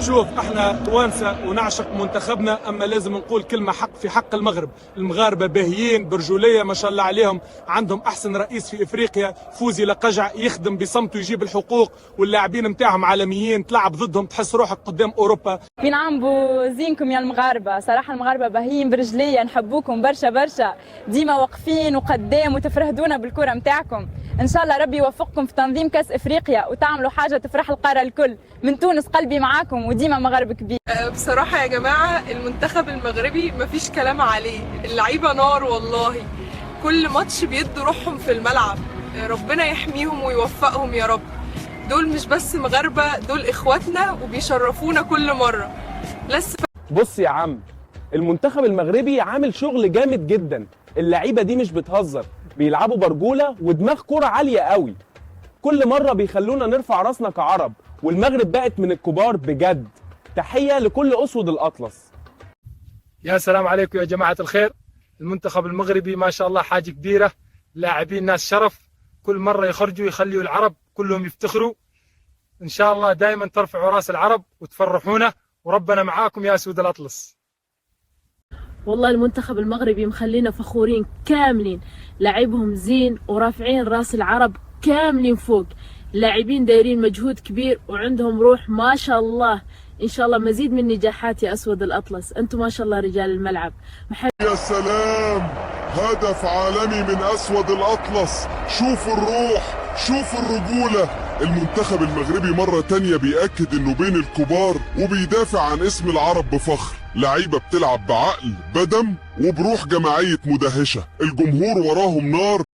شوف احنا توانسه ونعشق منتخبنا، اما لازم نقول كلمه حق في حق المغرب. المغاربه باهيين برجوليه ما شاء الله عليهم، عندهم احسن رئيس في افريقيا، فوزي لقجع، يخدم بصمته يجيب الحقوق، واللاعبين نتاعهم عالميين، تلعب ضدهم تحس روحك قدام اوروبا. بنعم زينكم يا المغاربه، صراحه المغاربه باهيين برجليه، نحبوكم برشا برشا، ديما واقفين وقدام وتفرهدونا بالكره نتاعكم. ان شاء الله ربي يوفقكم في تنظيم كاس افريقيا وتعملوا حاجه تفرح القاره الكل. من تونس قلبي معاكم وديما مغرب كبير. بصراحه يا جماعه المنتخب المغربي مفيش كلام عليه، اللعيبه نار والله، كل ماتش بيدوا روحهم في الملعب، ربنا يحميهم ويوفقهم يا رب. دول مش بس مغاربه، دول اخواتنا وبيشرفونا كل مره. بص يا عم، المنتخب المغربي عامل شغل جامد جدا، اللعيبه دي مش بتهزر، بيلعبوا برجوله ودماغ كرة عاليه قوي. كل مره بيخلونا نرفع راسنا كعرب، والمغرب بقت من الكبار بجد. تحيه لكل اسود الاطلس. يا سلام عليكم يا جماعه الخير. المنتخب المغربي ما شاء الله حاجه كبيره، لاعبين ناس شرف، كل مره يخرجوا يخليوا العرب كلهم يفتخروا. ان شاء الله دائما ترفعوا راس العرب وتفرحونا، وربنا معاكم يا اسود الاطلس. والله المنتخب المغربي مخلينا فخورين كاملين، لاعبهم زين ورافعين راس العرب كاملين فوق، لاعبين دايرين مجهود كبير وعندهم روح ما شاء الله. ان شاء الله مزيد من نجاحات يا اسود الاطلس، انتم ما شاء الله رجال الملعب. يا سلام، هدف عالمي من اسود الاطلس، شوفوا الروح، شوفوا الرجولة. المنتخب المغربي مرة تانية بيأكد انه بين الكبار وبيدافع عن اسم العرب بفخر. لعيبة بتلعب بعقل بدم وبروح جماعية مدهشة، الجمهور وراهم نار.